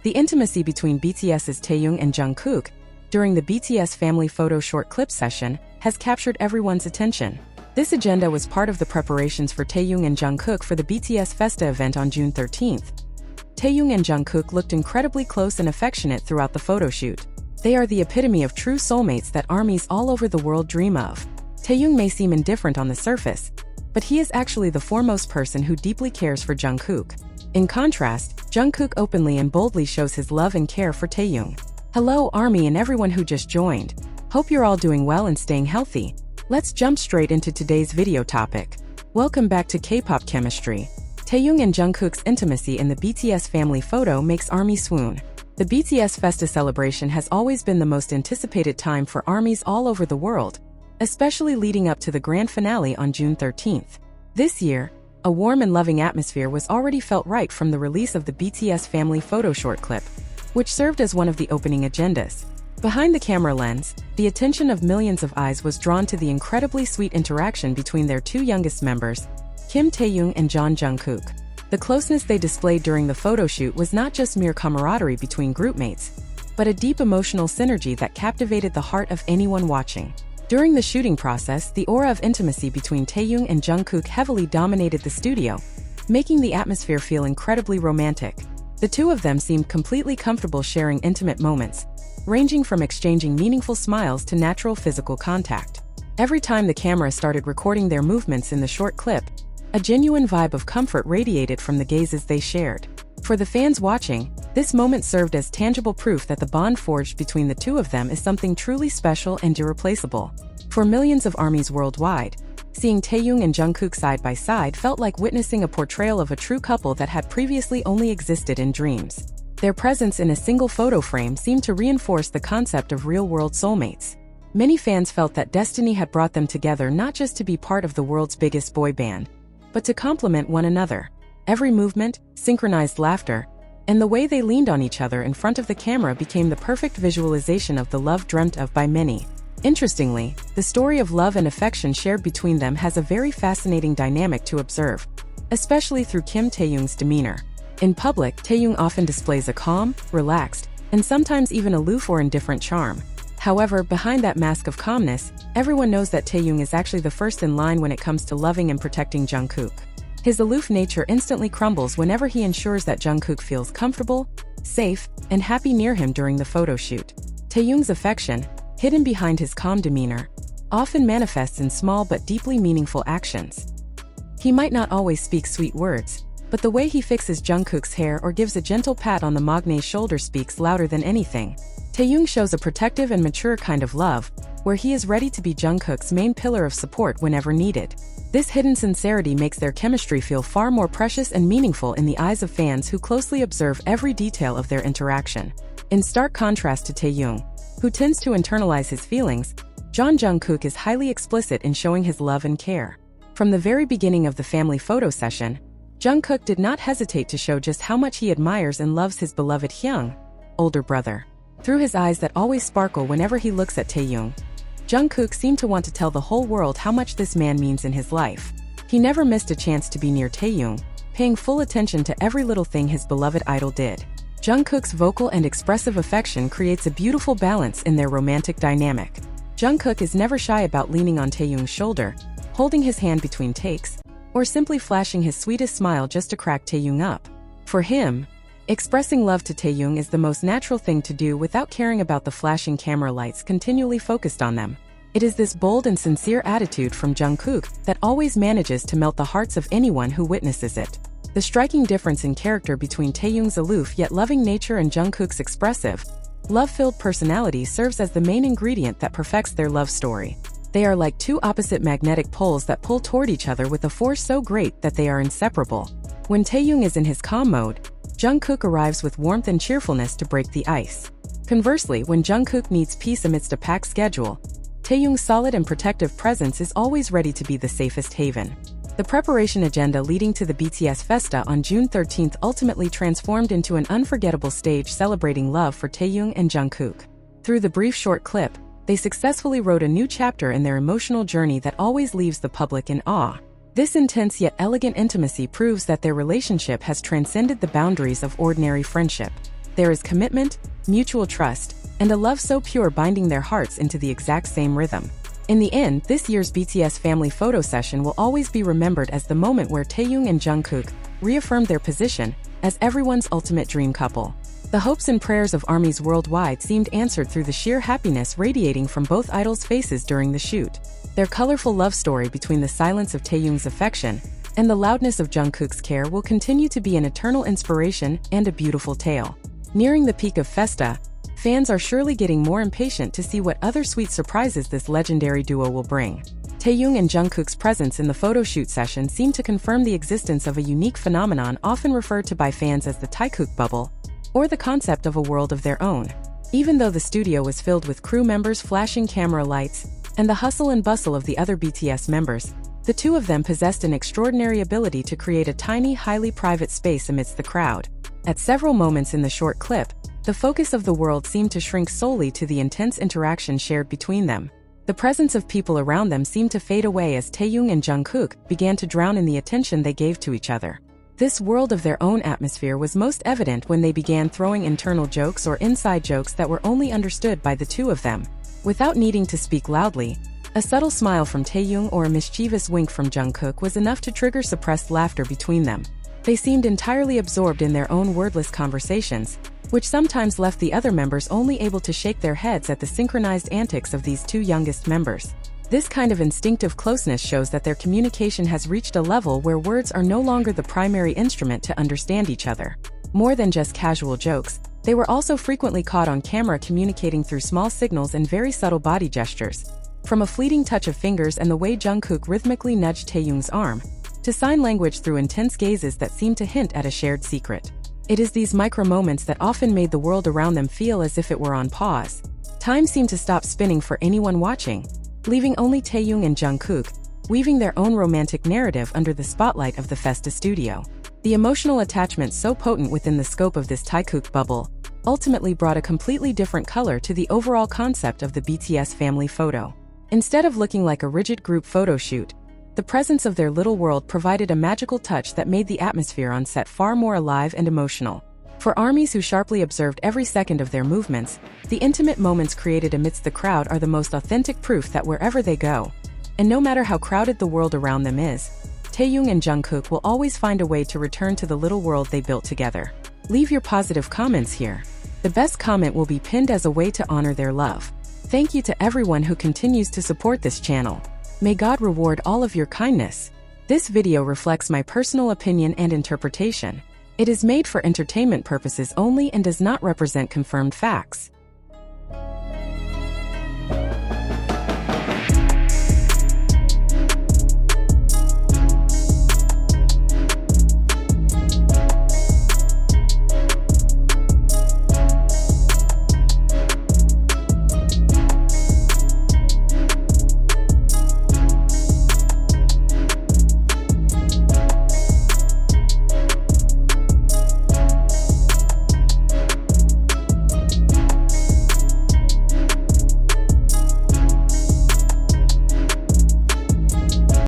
The intimacy between BTS's Taehyung and Jungkook during the BTS family photo short clip session has captured everyone's attention. This agenda was part of the preparations for Taehyung and Jungkook for the BTS Festa event on June 13th. Taehyung and Jungkook looked incredibly close and affectionate throughout the photo shoot. They are the epitome of true soulmates that ARMYs all over the world dream of. Taehyung may seem indifferent on the surface, but he is actually the foremost person who deeply cares for Jungkook. In contrast, Jungkook openly and boldly shows his love and care for Taehyung. Hello ARMY and everyone who just joined. Hope you're all doing well and staying healthy. Let's jump straight into today's video topic. Welcome back to K-pop chemistry. Taehyung and Jungkook's intimacy in the BTS family photo makes ARMY swoon. The BTS Festa celebration has always been the most anticipated time for ARMYs all over the world, especially leading up to the grand finale on June 13th. This year, a warm and loving atmosphere was already felt right from the release of the BTS family photo short clip, which served as one of the opening agendas. Behind the camera lens, the attention of millions of eyes was drawn to the incredibly sweet interaction between their two youngest members, Kim Taehyung and John Jungkook. The closeness they displayed during the photo shoot was not just mere camaraderie between groupmates, but a deep emotional synergy that captivated the heart of anyone watching. During the shooting process, the aura of intimacy between Taehyung and Jungkook heavily dominated the studio, making the atmosphere feel incredibly romantic. The two of them seemed completely comfortable sharing intimate moments, ranging from exchanging meaningful smiles to natural physical contact. Every time the camera started recording their movements in the short clip, a genuine vibe of comfort radiated from the gazes they shared. For the fans watching, this moment served as tangible proof that the bond forged between the two of them is something truly special and irreplaceable. For millions of ARMYs worldwide, seeing Taehyung and Jungkook side by side felt like witnessing a portrayal of a true couple that had previously only existed in dreams. Their presence in a single photo frame seemed to reinforce the concept of real-world soulmates. Many fans felt that destiny had brought them together not just to be part of the world's biggest boy band, but to complement one another. Every movement, synchronized laughter, and the way they leaned on each other in front of the camera became the perfect visualization of the love dreamt of by many. Interestingly, the story of love and affection shared between them has a very fascinating dynamic to observe, especially through Kim Taehyung's demeanor. In public, Taehyung often displays a calm, relaxed, and sometimes even aloof or indifferent charm. However, behind that mask of calmness, everyone knows that Taehyung is actually the first in line when it comes to loving and protecting Jungkook. His aloof nature instantly crumbles whenever he ensures that Jungkook feels comfortable, safe, and happy near him during the photo shoot. Taehyung's affection, hidden behind his calm demeanor, often manifests in small but deeply meaningful actions. He might not always speak sweet words, but the way he fixes Jungkook's hair or gives a gentle pat on the magne's shoulder speaks louder than anything. Taehyung shows a protective and mature kind of love, where he is ready to be Jungkook's main pillar of support whenever needed. This hidden sincerity makes their chemistry feel far more precious and meaningful in the eyes of fans who closely observe every detail of their interaction. In stark contrast to Taehyung, who tends to internalize his feelings, John Jungkook is highly explicit in showing his love and care. From the very beginning of the family photo session, Jungkook did not hesitate to show just how much he admires and loves his beloved Hyung, older brother. Through his eyes that always sparkle whenever he looks at Taehyung, Jungkook seemed to want to tell the whole world how much this man means in his life. He never missed a chance to be near Taehyung, paying full attention to every little thing his beloved idol did. Jungkook's vocal and expressive affection creates a beautiful balance in their romantic dynamic. Jungkook is never shy about leaning on Taehyung's shoulder, holding his hand between takes, or simply flashing his sweetest smile just to crack Taehyung up. For him, expressing love to Taehyung is the most natural thing to do without caring about the flashing camera lights continually focused on them. It is this bold and sincere attitude from Jungkook that always manages to melt the hearts of anyone who witnesses it. The striking difference in character between Taehyung's aloof yet loving nature and Jungkook's expressive, love-filled personality serves as the main ingredient that perfects their love story. They are like two opposite magnetic poles that pull toward each other with a force so great that they are inseparable. When Taehyung is in his calm mode, Jungkook arrives with warmth and cheerfulness to break the ice. Conversely, when Jungkook needs peace amidst a packed schedule, Taehyung's solid and protective presence is always ready to be the safest haven. The preparation agenda leading to the BTS Festa on June 13th ultimately transformed into an unforgettable stage celebrating love for Taehyung and Jungkook. Through the brief short clip, they successfully wrote a new chapter in their emotional journey that always leaves the public in awe. This intense yet elegant intimacy proves that their relationship has transcended the boundaries of ordinary friendship. There is commitment, mutual trust, and a love so pure binding their hearts into the exact same rhythm. In the end, this year's BTS family photo session will always be remembered as the moment where Taehyung and Jungkook reaffirmed their position as everyone's ultimate dream couple. The hopes and prayers of ARMYs worldwide seemed answered through the sheer happiness radiating from both idols' faces during the shoot. Their colorful love story between the silence of Taehyung's affection and the loudness of Jungkook's care will continue to be an eternal inspiration and a beautiful tale. Nearing the peak of Festa, fans are surely getting more impatient to see what other sweet surprises this legendary duo will bring. Taehyung and Jungkook's presence in the photoshoot session seemed to confirm the existence of a unique phenomenon often referred to by fans as the Taekook bubble, or the concept of a world of their own. Even though the studio was filled with crew members flashing camera lights and the hustle and bustle of the other BTS members, the two of them possessed an extraordinary ability to create a tiny, highly private space amidst the crowd. At several moments in the short clip, the focus of the world seemed to shrink solely to the intense interaction shared between them. The presence of people around them seemed to fade away as Taehyung and Jungkook began to drown in the attention they gave to each other. This world of their own atmosphere was most evident when they began throwing internal jokes or inside jokes that were only understood by the two of them. Without needing to speak loudly, a subtle smile from Taehyung or a mischievous wink from Jungkook was enough to trigger suppressed laughter between them. They seemed entirely absorbed in their own wordless conversations, which sometimes left the other members only able to shake their heads at the synchronized antics of these two youngest members. This kind of instinctive closeness shows that their communication has reached a level where words are no longer the primary instrument to understand each other. More than just casual jokes, they were also frequently caught on camera communicating through small signals and very subtle body gestures. From a fleeting touch of fingers and the way Jungkook rhythmically nudged Taehyung's arm, to sign language through intense gazes that seemed to hint at a shared secret. It is these micro-moments that often made the world around them feel as if it were on pause. Time seemed to stop spinning for anyone watching, leaving only Taehyung and Jungkook, weaving their own romantic narrative under the spotlight of the Festa studio. The emotional attachment so potent within the scope of this Taekook bubble ultimately brought a completely different color to the overall concept of the BTS family photo. Instead of looking like a rigid group photo shoot, the presence of their little world provided a magical touch that made the atmosphere on set far more alive and emotional. For ARMYs who sharply observed every second of their movements, the intimate moments created amidst the crowd are the most authentic proof that wherever they go, and no matter how crowded the world around them is, Taehyung and Jungkook will always find a way to return to the little world they built together. Leave your positive comments here. The best comment will be pinned as a way to honor their love. Thank you to everyone who continues to support this channel. May God reward all of your kindness. This video reflects my personal opinion and interpretation. It is made for entertainment purposes only and does not represent confirmed facts.